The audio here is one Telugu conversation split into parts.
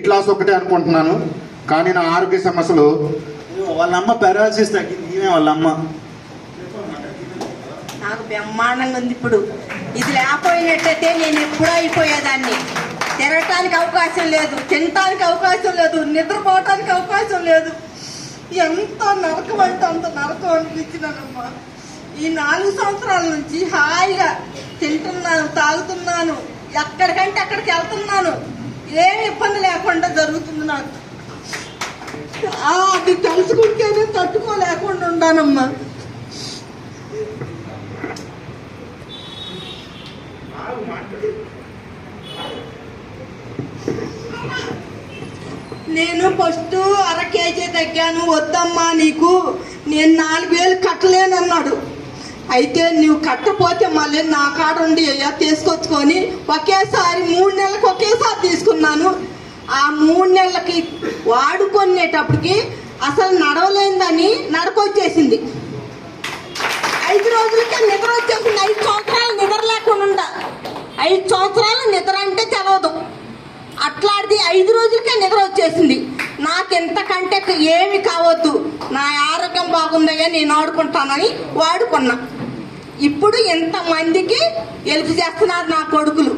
వెయిట్ లాస్ ఒకటే అనుకుంటున్నాను, కానీ నా ఆరోగ్య సమస్యలు. వాళ్ళ అమ్మ పారాలసిస్ తగ్గింది, ఈమె వాళ్ళ అమ్మ. నాకు బ్రహ్మాండంగా ఉంది. ఇప్పుడు ఇది లేకపోయినట్టయితే నేను ఎప్పుడూ అయిపోయేదాన్ని. తిరగటానికి అవకాశం లేదు, తినటానికి అవకాశం లేదు, నిద్రపోవటానికి అవకాశం లేదు. ఎంత నరకం అంటే అంత నరకం అనిపించినానమ్మా. ఈ 4 సంవత్సరాల నుంచి హాయిగా తింటున్నాను, తాగుతున్నాను, ఎక్కడికంటే అక్కడికి వెళ్తున్నాను. ఏమి ఇబ్బంది లేకుండా జరుగుతుంది నాకు. అది తెలుసుకుంటేనే తట్టుకోలేకుండా ఉన్నానమ్మా. నేను ఫస్ట్ 1/2 కేజీ తగ్గాను. వద్దమ్మా నీకు నేను 4000 కట్టలేనన్నాడు. అయితే నువ్వు కట్టపోతే మళ్ళీ నా కాడ ఉండి అయ్యా తీసుకొచ్చుకొని ఒకేసారి 3 నెలలకు ఒకేసారి తీసుకున్నాను. ఆ 3 నెలలకి వాడుకునేటప్పటికి అసలు నడవలేదని నడకొచ్చేసింది. 5 రోజులకే నిద్ర వచ్చేసింది. 5 సంవత్సరాలు నిద్ర లేకుండా 5 సంవత్సరాలు నిద్ర అంటే తెలవదు. అట్లాంటిది 5 రోజులకే నిద్ర వచ్చేసింది. నాకెంతకంటే ఏమి కావద్దు, నా ఆరోగ్యం బాగుందయ్యా నేను ఆడుకుంటానని వాడుకున్నా. ఇప్పుడు ఎంతమందికి హెల్ప్ చేస్తున్నారు నా కొడుకులు.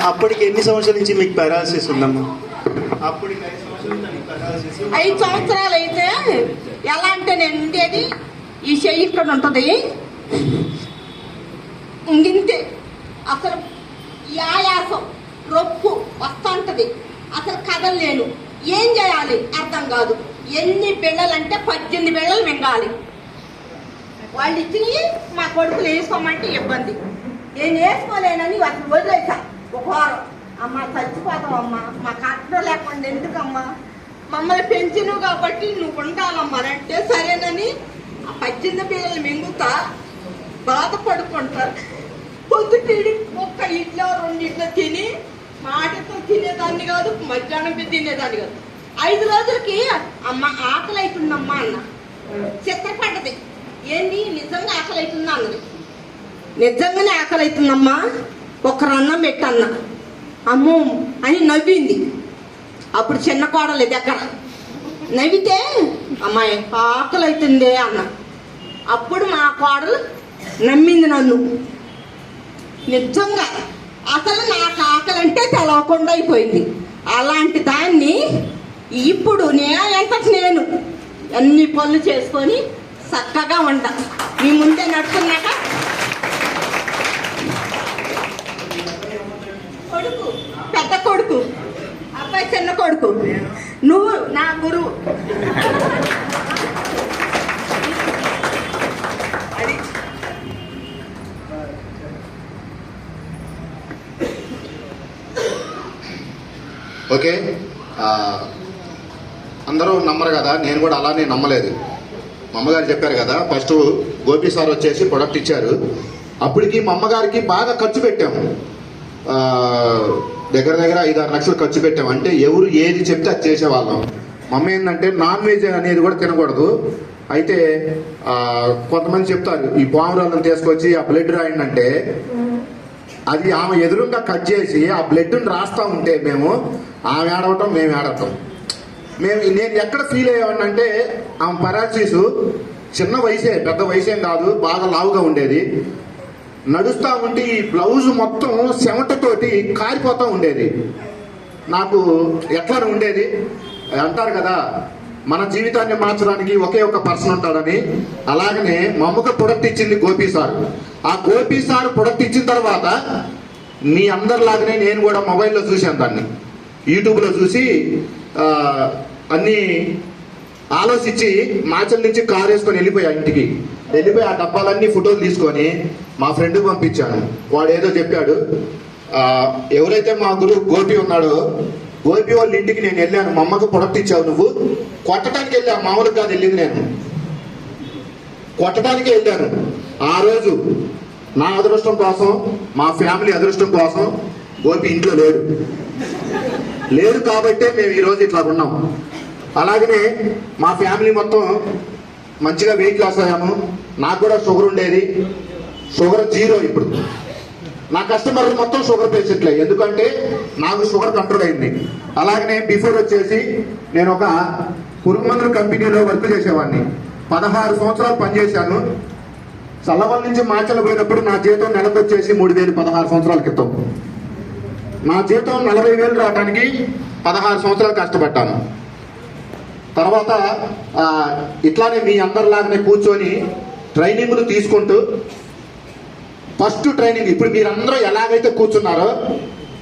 అప్పటికి ఎన్ని సంవత్సరాల నుంచి మీకు పారాలసిస్ ఉందమ్మా? 5 సంవత్సరాలు అయితే ఎలా అంటే నేను ఉండేది ఈ చెయ్యి ఇక్కడ ఉంటుంది, ఇంతే. అసలు ఈ ఆయాసం రొప్పు వస్తుంటది, అసలు కదలలేను. ఏం చేయాలి అర్థం కాదు. ఎన్ని బిళ్ళలంటే 18 బిళ్ళలు మింగాలి. వాళ్ళు ఇచ్చి మా కొడుకులు వేసుకోమంటే ఇబ్బంది. నేను వేసుకోలేనని అసలు వదిలేసా. ఒక వారం అమ్మ చచ్చిపోతావమ్మా, మా కట్టడం లేకుండా ఎందుకమ్మా, మమ్మల్ని పెంచిను కాబట్టి నువ్వు ఉండాలమ్మా అంటే సరేనని ఆ 18 బిళ్ళలు మింగుతా బాధపడుకుంటా. పొద్దుటీడి ఒక్క ఇడ్లో 2 ఇడ్లు తిని మాటతో తినేదాన్ని కాదు, మధ్యాహ్నం తినేదాన్ని కాదు. 5 రోజులకి అమ్మ ఆకలి అవుతుందమ్మా అన్న. చిత్రపడ్డది. ఏంటి నిజంగా ఆకలి అవుతుందా అన్నది. నిజంగానే ఆకలి అవుతుందమ్మా, ఒక్కరు అన్నం పెట్టన్న. అమ్మో అని నవ్వింది. అప్పుడు చిన్న కోడలు దగ్గర నవ్వితే అమ్మాయి ఆకలి అవుతుందే అన్న. అప్పుడు మా కోడలు నమ్మింది నన్ను. నిజంగా అసలు నాకు ఆకలి అంటే తెలవకుండా అయిపోయింది. అలాంటి దాన్ని ఇప్పుడు నేను అన్ని పనులు చేసుకొని చక్కగా ఉంటా. మీ ముందే నడుచుకున్నాక కొడుకు, పెద్ద కొడుకు, అబ్బాయి చిన్న కొడుకు, నువ్వు నా గురువు. అది ఓకే, అందరూ నమ్మరు కదా, నేను కూడా అలానే నమ్మలేదు. మా అమ్మగారు చెప్పారు కదా, ఫస్ట్ గోపి సార్ వచ్చేసి ప్రొడక్ట్ ఇచ్చారు. అప్పటికి మా అమ్మగారికి బాగా ఖర్చు పెట్టాము. దగ్గర 5-6 లక్షలు ఖర్చు పెట్టాము. అంటే ఎవరు ఏది చెప్తే అది చేసేవాళ్ళం. మా అమ్మ ఏంటంటే నాన్ వెజ్ అనేది కూడా తినకూడదు. అయితే కొంతమంది చెప్తారు ఈ పావురాలను తీసుకొచ్చి ఆ బ్లడ్ రాయండి అంటే, అది ఆమె ఎదురుగా కట్ చేసి ఆ బ్లడ్ని రాస్తా ఉంటే ఆమె ఏడవటం మేము ఏడవటం. నేను ఎక్కడ ఫీల్ అయ్యానంటే ఆమె పారాలసిస్ చిన్న వయసే, పెద్ద వయసేం కాదు, బాగా లావుగా ఉండేది. నడుస్తూ ఉంటే ఈ బ్లౌజ్ మొత్తం చెమటతోటి కారిపోతూ ఉండేది. నాకు ఎట్లా ఉండేది అంటారు కదా, మన జీవితాన్ని మార్చడానికి ఒకే ఒక పర్సన్ ఉంటాడని. అలాగనే మా అమ్మకు ప్రొడక్ట్ ఇచ్చింది గోపి సార్. ఆ గోపి సార్ ప్రొడక్ట్ ఇచ్చిన తర్వాత మీ అందరిలాగానే నేను కూడా మొబైల్లో చూశాను, దాన్ని యూట్యూబ్లో చూసి అన్నీ ఆలోచించి మాచల్ నుంచి కారు వేసుకొని వెళ్ళిపోయా. ఇంటికి వెళ్ళిపోయి ఆ డబ్బాలన్నీ ఫోటోలు తీసుకొని మా ఫ్రెండ్కి పంపించాను. వాడు ఏదో చెప్పాడు. ఎవరైతే మా గురువు గోపి ఉన్నాడో, గోపి వాళ్ళ ఇంటికి నేను వెళ్ళాను. మా అమ్మకు ప్రొడక్ట్ ఇచ్చావు నువ్వు, కొట్టడానికి వెళ్ళా, మామూలుగా కాదు వెళ్ళింది, నేను కొట్టడానికి వెళ్ళాను. ఆ రోజు నా అదృష్టం కోసం, మా ఫ్యామిలీ అదృష్టం కోసం గోపి ఇంట్లో లేడు కాబట్టే మేము ఈరోజు ఇట్లా ఉన్నాం. అలాగనే మా ఫ్యామిలీ మొత్తం మంచిగా వెయిట్ లాస్ అయ్యాము. నాకు కూడా షుగర్ ఉండేది, షుగర్ 0 ఇప్పుడు. నా కస్టమర్ మొత్తం షుగర్ పేషెంట్లే, ఎందుకంటే నాకు షుగర్ కంట్రోల్ అయింది. అలాగనే బిఫోర్ వచ్చేసి నేను ఒక పురుగుమందుల కంపెనీలో వర్క్ చేసేవాడిని. 16 సంవత్సరాలు పనిచేశాను. చల్లవల్ నుంచి మాచలు పోయినప్పుడు నా జీతం నెలకు వచ్చేసి 3,000 16 సంవత్సరాల క్రితం. నా జీతం 40,000 రావడానికి 16 సంవత్సరాలు కష్టపడ్డాను. తర్వాత ఇట్లానే మీ అందరిలాగానే కూర్చొని ట్రైనింగ్లు తీసుకుంటూ ఫస్ట్ ట్రైనింగ్ ఇప్పుడు మీరందరూ ఎలాగైతే కూర్చున్నారో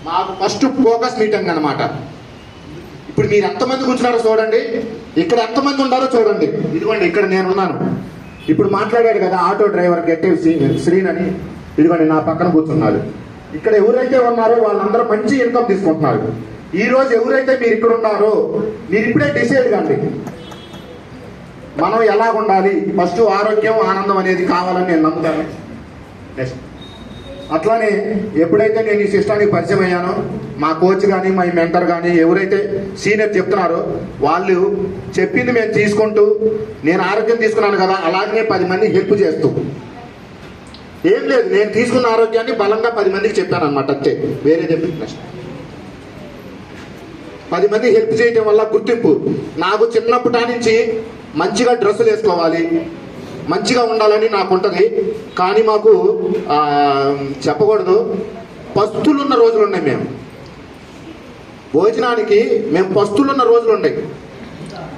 మాకు ఫస్ట్ ఫోకస్ మీటింగ్ అనమాట. ఇప్పుడు మీరు ఎంతమంది కూర్చున్నారో చూడండి, ఇక్కడ ఎంతమంది ఉన్నారో చూడండి. ఇదిగోండి ఇక్కడ నేనున్నాను. ఇప్పుడు మాట్లాడాడు కదా ఆటో డ్రైవర్ గెట్టేవ్ శ్రీన్ అని, ఇదిగోండి నా పక్కన కూర్చున్నారు. ఇక్కడ ఎవరైతే ఉన్నారో వాళ్ళందరూ మంచి ఇన్కమ్ తీసుకుంటున్నారు. ఈ రోజు ఎవరైతే మీరు ఇక్కడ ఉన్నారో మీరు ఇప్పుడే డిసైడ్ కండి మనం ఎలా ఉండాలి. ఫస్ట్ ఆరోగ్యం ఆనందం అనేది కావాలని నేను నమ్ముతాను. నెక్స్ట్ అట్లానే ఎప్పుడైతే నేను ఈ సిస్టానికి పరిచయం అయ్యానో మా కోచ్ కానీ మా మెంటర్ కానీ ఎవరైతే సీనియర్ చెప్తున్నారో వాళ్ళు చెప్పింది మేము తీసుకుంటూ నేను ఆరోగ్యం తీసుకున్నాను కదా అలాగే 10 మందికి హెల్ప్ చేస్తూ ఏం లేదు, నేను తీసుకున్న ఆరోగ్యాన్ని బలంగా 10 మందికి చెప్పాను అనమాట. అంతే, వేరే చెప్పి 10 మంది హెల్ప్ చేయడం వల్ల గుర్తింపు. నాకు చిన్నప్పటి నుంచి మంచిగా డ్రెస్సులు వేసుకోవాలి, మంచిగా ఉండాలని నాకు ఉంటుంది. కానీ మాకు చెప్పకూడదు, పస్తులున్న రోజులు ఉన్నాయి. మేము భోజనానికి మేము పస్తులున్న రోజులు ఉన్నాయి.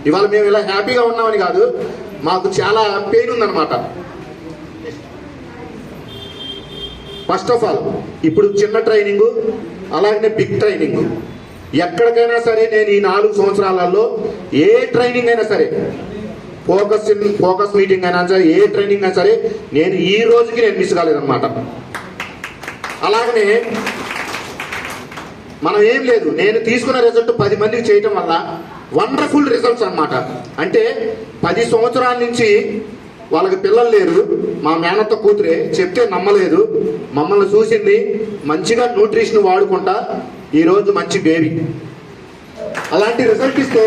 ఇవాళ మేము ఇలా హ్యాపీగా ఉన్నామని కాదు, మాకు చాలా పెయిన్ ఉందన్నమాట. ఫస్ట్ ఆఫ్ ఆల్ ఇప్పుడు చిన్న ట్రైనింగు అలాగనే బిగ్ ట్రైనింగ్. ఎక్కడికైనా సరే నేను ఈ 4 సంవత్సరాలలో ఏ ట్రైనింగ్ అయినా సరే, ఫోకస్ మీటింగ్ అయినా సరే, ఏ ట్రైనింగ్ అయినా సరే నేను ఈ రోజుకి నేను మిస్ కాలేదన్నమాట. అలాగనే మనం ఏం లేదు, నేను తీసుకున్న రిజల్ట్ 10 మందికి చేయటం వల్ల వండర్ఫుల్ రిజల్ట్స్ అన్నమాట. అంటే 10 సంవత్సరాల నుంచి వాళ్ళకి పిల్లలు లేరు, మా మేనత్త కూతురే చెప్తే నమ్మలేదు, మమ్మల్ని చూసింది, మంచిగా న్యూట్రిషన్ వాడుకుంటా ఈరోజు మంచి బేబీ. అలాంటి రిజల్ట్ ఇస్తే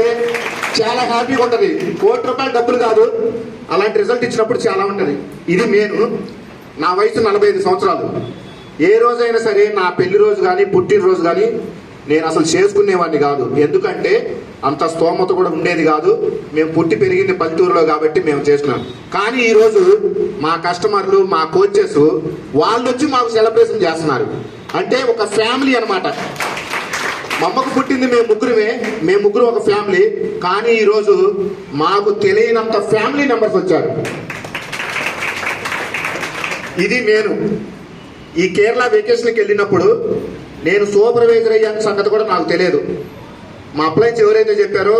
చాలా హ్యాపీగా ఉంటుంది. ₹1,00,00,000 డబ్బులు కాదు, అలాంటి రిజల్ట్ ఇచ్చినప్పుడు చాలా ఉంటుంది. ఇది నేను, నా వయసు 45 సంవత్సరాలు. ఏ రోజైనా సరే నా పెళ్లి రోజు కానీ పుట్టినరోజు కానీ నేను అసలు చేసుకునేవాడిని కాదు, ఎందుకంటే అంత స్తోమత కూడా ఉండేది కాదు. మేము పుట్టి పెరిగింది పల్లెటూరులో కాబట్టి మేము చేసుకున్నాం. కానీ ఈరోజు మా కస్టమర్లు, మా కోచెస్ వాళ్ళు వచ్చి మాకు సెలబ్రేషన్ చేస్తున్నారు. అంటే ఒక ఫ్యామిలీ అన్నమాట. మా అమ్మకు పుట్టింది మేము ముగ్గురు ఒక ఫ్యామిలీ. కానీ ఈరోజు మాకు తెలియనంత ఫ్యామిలీ మెంబర్స్ వచ్చారు. ఇది నేను ఈ కేరళ వెకేషన్కి వెళ్ళినప్పుడు నేను సూపర్వైజర్ అయ్యాను సంగతి కూడా నాకు తెలియదు. మా అప్లైన్స్ ఎవరైతే చెప్పారో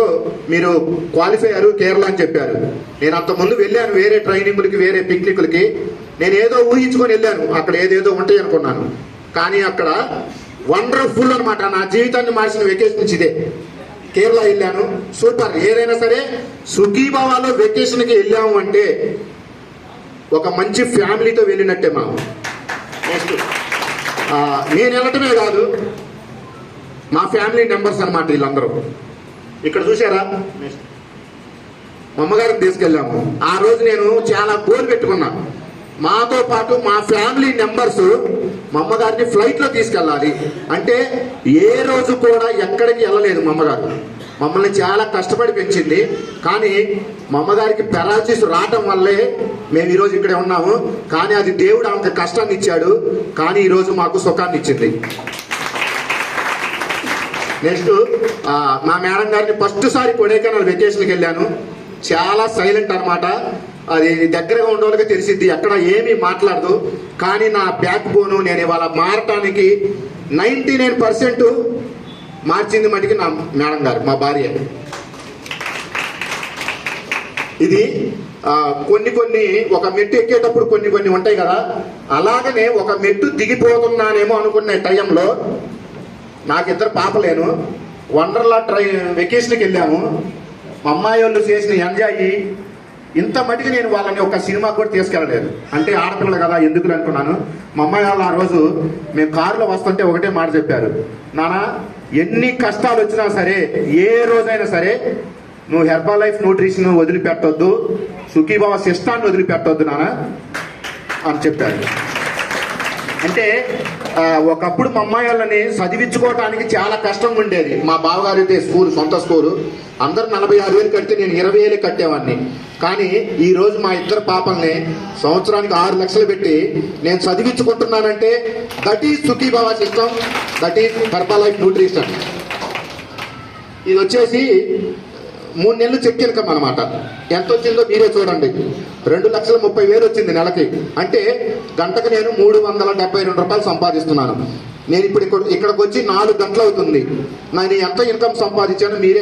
మీరు క్వాలిఫై అయ్యారు కేరళ అని చెప్పారు. నేను అంతకుముందు వెళ్ళాను వేరే ట్రైనింగ్లకి, వేరే పిక్నిక్లకి. నేను ఏదో ఊహించుకొని వెళ్ళాను, అక్కడ ఏదేదో ఉంటాయి అనుకున్నాను. కానీ అక్కడ వండర్ఫుల్ అనమాట. నా జీవితాన్ని మార్చిన వెకేషన్ నుంచి ఇదే. కేరళ వెళ్ళాను, సూపర్. ఏదైనా సరే సుఖీభావాలో వెకేషన్కి వెళ్ళాము అంటే ఒక మంచి ఫ్యామిలీతో వెళ్ళినట్టే మనం. నెక్స్ట్ నేను వెళ్ళటమే కాదు, మా ఫ్యామిలీ మెంబర్స్ అనమాట వీళ్ళందరూ. ఇక్కడ చూసారా, మా అమ్మగారిని తీసుకెళ్ళాము. ఆ రోజు నేను చాలా గోల్ పెట్టుకున్నా, మాతో పాటు మా ఫ్యామిలీ మెంబర్స్ మా అమ్మగారిని ఫ్లైట్లో తీసుకెళ్ళాలి. అంటే ఏ రోజు కూడా ఎక్కడికి వెళ్ళలేదు మా అమ్మగారు. మమ్మల్ని చాలా కష్టపడి పెంచింది. కానీ మా అమ్మగారికి పెరాలసిస్ రావటం వల్లే మేము ఈరోజు ఇక్కడే ఉన్నాము. కానీ అది దేవుడు ఆమెకు కష్టాన్ని ఇచ్చాడు, కానీ ఈరోజు మాకు సుఖాన్ని ఇచ్చింది. నెక్స్ట్ మా మేడం గారిని ఫస్ట్ సారి కొడైకెనాల్ వెకేషన్కి వెళ్ళాను. చాలా సైలెంట్ అనమాట. అది దగ్గరగా ఉండే వాళ్ళకి తెలిసిద్ది, ఎక్కడ ఏమీ మాట్లాడదు. కానీ నా బ్యాక్ బోను నేను ఇవాళ మారటానికి 99% మార్చింది మటుకి నా మేడం గారు, మా భార్య. ఇది కొన్ని ఒక మెట్టు ఎక్కేటప్పుడు కొన్ని ఉంటాయి కదా, అలాగనే ఒక మెట్టు దిగిపోతున్నానేమో అనుకునే టైంలో నాకు 2 పాపలేను. వండర్లా వెకేషన్కి వెళ్ళాము. మా అమ్మాయి వాళ్ళు చేసిన ఎంజాయ్ ఇంత మటుకు నేను వాళ్ళని ఒక సినిమాకి కూడా తీసుకెళ్ళలేదు. అంటే ఆడపిల్లలు కదా ఎందుకు అనుకున్నాను. మా అమ్మాయి వాళ్ళు ఆ రోజు మేము కారులో వస్తుంటే ఒకటే మాట చెప్పారు, నాన్న ఎన్ని కష్టాలు వచ్చినా సరే, ఏ రోజైనా సరే నువ్వు హెర్బల్ లైఫ్ న్యూట్రిషన్ వదిలిపెట్టొద్దు, సుఖీభావ సిస్టాన్ని వదిలిపెట్టొద్దు నాన్న అని చెప్పారు. అంటే ఒకప్పుడు మా అమ్మాయి వాళ్ళని చదివించుకోవటానికి చాలా కష్టంగా ఉండేది. మా బావగారు అయితే స్కూల్, సొంత స్కూలు, అందరు 46,000 కడితే నేను 20,000 కట్టేవాడిని. కానీ ఈ రోజు మా ఇద్దరు పాపల్ని సంవత్సరానికి 6 లక్షలు పెట్టి నేను చదివించుకుంటున్నానంటే that is Sukhibhava system, that is herbal nutrition. ఇది వచ్చేసి 3 నెలలు చెక్ ఇన్కమ్ అనమాట. ఎంత వచ్చిందో మీరే చూడండి. 2,30,000 వచ్చింది నెలకి. అంటే గంటకు నేను 372 రూపాయలు సంపాదిస్తున్నాను. నేను ఇప్పుడు ఇక్కడికి వచ్చి 4 గంటలు అవుతుంది. నేను ఎంత ఇన్కమ్ సంపాదించానో మీరే